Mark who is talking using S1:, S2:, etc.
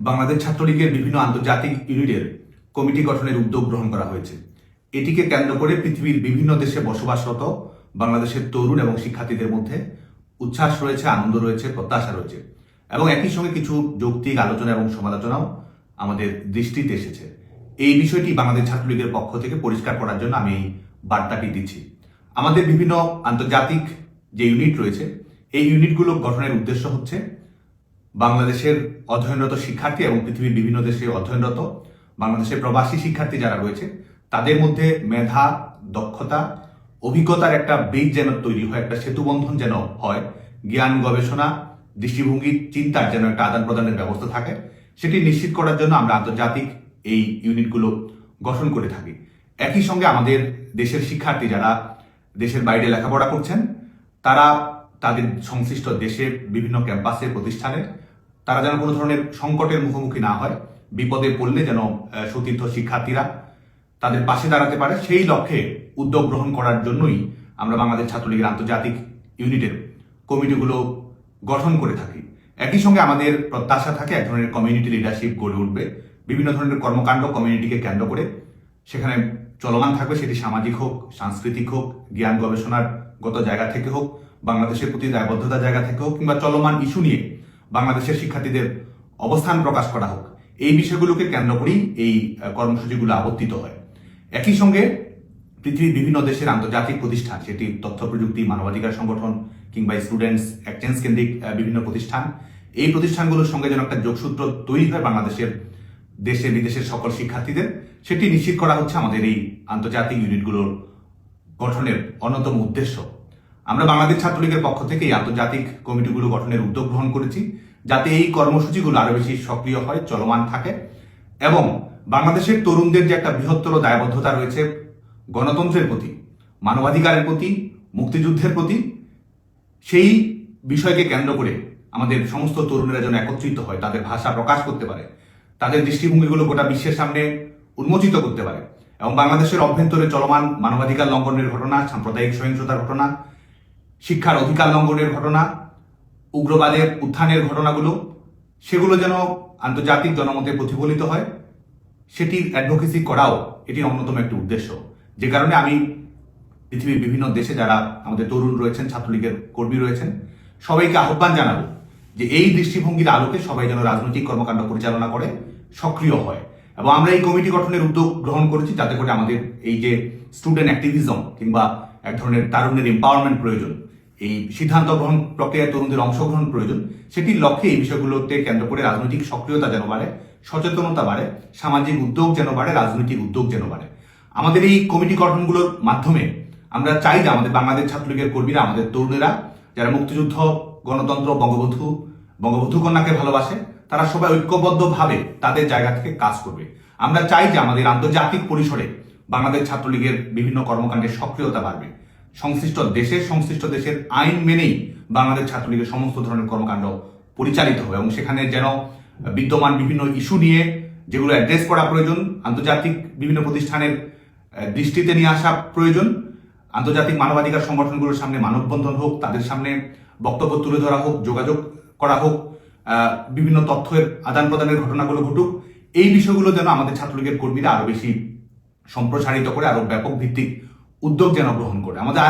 S1: বাংলাদেশ ছাত্রলীগের বিভিন্ন আন্তর্জাতিক ইউনিটের কমিটি গঠনের উদ্যোগ গ্রহণ করা হয়েছে। এটিকে কেন্দ্র করে পৃথিবীর বিভিন্ন দেশে বসবাসরত বাংলাদেশের তরুণ এবং শিক্ষার্থীদের মধ্যে উচ্ছ্বাস রয়েছে, আনন্দ রয়েছে, প্রত্যাশা রয়েছে এবং একই সঙ্গে কিছু যৌক্তিক আলোচনা এবং সমালোচনাও আমাদের দৃষ্টিতে এসেছে। এই বিষয়টি বাংলাদেশ ছাত্রলীগের পক্ষ থেকে পরিষ্কার করার জন্য আমি এই বার্তাটি দিচ্ছি। আমাদের বিভিন্ন আন্তর্জাতিক যে ইউনিট রয়েছে এই ইউনিটগুলো গঠনের উদ্দেশ্য হচ্ছে বাংলাদেশের অধ্যয়নরত শিক্ষার্থী এবং পৃথিবীর বিভিন্ন দেশে অধ্যয়নরত বাংলাদেশের প্রবাসী শিক্ষার্থী যারা রয়েছে তাদের মধ্যে মেধা, দক্ষতা, অভিজ্ঞতার একটা ব্রিজ যেন তৈরি হয়, একটা সেতুবন্ধন যেন হয়, জ্ঞান, গবেষণা, দৃষ্টিভঙ্গি, চিন্তার যেন একটা আদান প্রদানের ব্যবস্থা থাকে, সেটি নিশ্চিত করার জন্য আমরা আন্তর্জাতিক এই ইউনিটগুলো গঠন করে থাকি। একই সঙ্গে আমাদের দেশের শিক্ষার্থী যারা দেশের বাইরে লেখাপড়া করছেন তারা তাদের সংশ্লিষ্ট দেশের বিভিন্ন ক্যাম্পাসে, প্রতিষ্ঠানে তারা যেন কোনো ধরনের সংকটের মুখোমুখি না হয়, বিপদে পড়লে যেন সতীর্থ শিক্ষার্থীরা তাদের পাশে দাঁড়াতে পারে, সেই লক্ষ্যে উদ্যোগ গ্রহণ করার জন্যই আমরা বাংলাদেশ ছাত্রলীগের আন্তর্জাতিক ইউনিটের কমিটিগুলো গঠন করে থাকি। একই সঙ্গে আমাদের প্রত্যাশা থাকে এক ধরনের কমিউনিটি লিডারশিপ গড়ে উঠবে, বিভিন্ন ধরনের কর্মকাণ্ড কমিউনিটিকে কেন্দ্র করে সেখানে চলমান থাকবে, সেটি সামাজিক হোক, সাংস্কৃতিক হোক, জ্ঞান গবেষণার গত জায়গা থেকে হোক, বাংলাদেশের প্রতি দায়বদ্ধতার জায়গা থেকে হোক, কিংবা চলমান ইস্যু নিয়ে বাংলাদেশের শিক্ষার্থীদের অবস্থান প্রকাশ করা হোক, এই বিষয়গুলোকে কেন্দ্র করেই এই কর্মসূচিগুলো আবর্তিত হয়। একই সঙ্গে পৃথিবীর বিভিন্ন দেশের আন্তর্জাতিক প্রতিষ্ঠান, সেটি তথ্য প্রযুক্তি, মানবাধিকার সংগঠন কিংবা স্টুডেন্টস এক্সচেঞ্জ কেন্দ্রিক বিভিন্ন প্রতিষ্ঠান, এই প্রতিষ্ঠানগুলোর সঙ্গে যেন একটা যোগসূত্র তৈরি হয় বাংলাদেশের দেশে বিদেশের সকল শিক্ষার্থীদের, সেটি নিশ্চিত করা হচ্ছে আমাদের এই আন্তর্জাতিক ইউনিটগুলোর গঠনের অন্যতম উদ্দেশ্য। আমরা বাংলাদেশ ছাত্রলীগের পক্ষ থেকে এই আন্তর্জাতিক কমিটিগুলো গঠনের উদ্যোগ গ্রহণ করেছি যাতে এই কর্মসূচিগুলো আরো বেশি সক্রিয় হয়, চলমান থাকে এবং বাংলাদেশের তরুণদের যে একটা বৃহত্তর দায়বদ্ধতা রয়েছে গণতন্ত্রের প্রতি, মানবাধিকারের প্রতি, মুক্তিযুদ্ধের প্রতি, সেই বিষয়কে কেন্দ্র করে আমাদের সমস্ত তরুণেরা যেন একত্রিত হয়, তাদের ভাষা প্রকাশ করতে পারে, তাদের দৃষ্টিভঙ্গিগুলো গোটা বিশ্বের সামনে উন্মোচিত করতে পারে এবং বাংলাদেশের অভ্যন্তরে চলমান মানবাধিকার লঙ্ঘনের ঘটনা, সাম্প্রদায়িক সহিংসতার ঘটনা, শিক্ষার অধিকার লঙ্ঘনের ঘটনা, উগ্রবাদের উত্থানের ঘটনাগুলো, সেগুলো যেন আন্তর্জাতিক জনমতে প্রতিফলিত হয়, সেটির অ্যাডভোকেসি করাও এটির অন্যতম একটি উদ্দেশ্য। যে কারণে আমি পৃথিবীর বিভিন্ন দেশে যারা আমাদের তরুণ রয়েছেন, ছাত্রলীগের কর্মী রয়েছেন, সবাইকে আহ্বান জানাবো যে এই দৃষ্টিভঙ্গির আলোকে সবাই যেন রাজনৈতিক কর্মকাণ্ড পরিচালনা করে, সক্রিয় হয়। এবং আমরা এই কমিটি গঠনের উদ্যোগ গ্রহণ করেছি যাতে করে আমাদের এই যে স্টুডেন্ট অ্যাক্টিভিজম কিংবা এক ধরনের তারুণ্যের এম্পাওয়ারমেন্ট প্রয়োজন, এই সিদ্ধান্ত গ্রহণ প্রক্রিয়ায় তরুণদের অংশগ্রহণ প্রয়োজন, সেটির লক্ষ্যে এই বিষয়গুলোতে কেন্দ্র করে রাজনৈতিক সক্রিয়তা যেন বাড়ে, সচেতনতা বাড়ে, সামাজিক উদ্যোগ যেন বাড়ে, রাজনৈতিক উদ্যোগ যেন বাড়ে। আমাদের এই কমিটি গঠনগুলোর মাধ্যমে আমরা চাই যে আমাদের বাংলাদেশ ছাত্রলীগের কর্মীরা, আমাদের তরুণেরা যারা মুক্তিযুদ্ধ, গণতন্ত্র, বঙ্গবন্ধু কন্যাকে ভালোবাসে, তারা সবাই ঐক্যবদ্ধভাবে তাদের জায়গা থেকে কাজ করবে। আমরা চাই যে আমাদের আন্তর্জাতিক পরিসরে বাংলাদেশ ছাত্রলীগের বিভিন্ন কর্মকাণ্ডের সক্রিয়তা বাড়বে, সংশ্লিষ্ট দেশের আইন মেনেই বাংলাদেশ ছাত্রলীগের সমস্ত ধরনের কর্মকাণ্ড পরিচালিত হবে এবং সেখানে যেন বিদ্যমান বিভিন্ন ইস্যু নিয়ে যেগুলো অ্যাড্রেস করা প্রয়োজন, আন্তর্জাতিক বিভিন্ন প্রতিষ্ঠানের দৃষ্টিতে নিয়ে আসা প্রয়োজন, আন্তর্জাতিক মানবাধিকার সংগঠনগুলোর সামনে মানববন্ধন হোক, তাদের সামনে বক্তব্য তুলে ধরা হোক, যোগাযোগ করা হোক, বিভিন্ন তথ্যের আদান প্রদানের ঘটনাগুলো ঘটুক, এই বিষয়গুলো যেন আমাদের ছাত্রলীগের কর্মীরা আরো বেশি সম্প্রসারিত করে, আরো ব্যাপক ভিত্তিক উদ্যোগ যেন গ্রহণ করে। আমাদের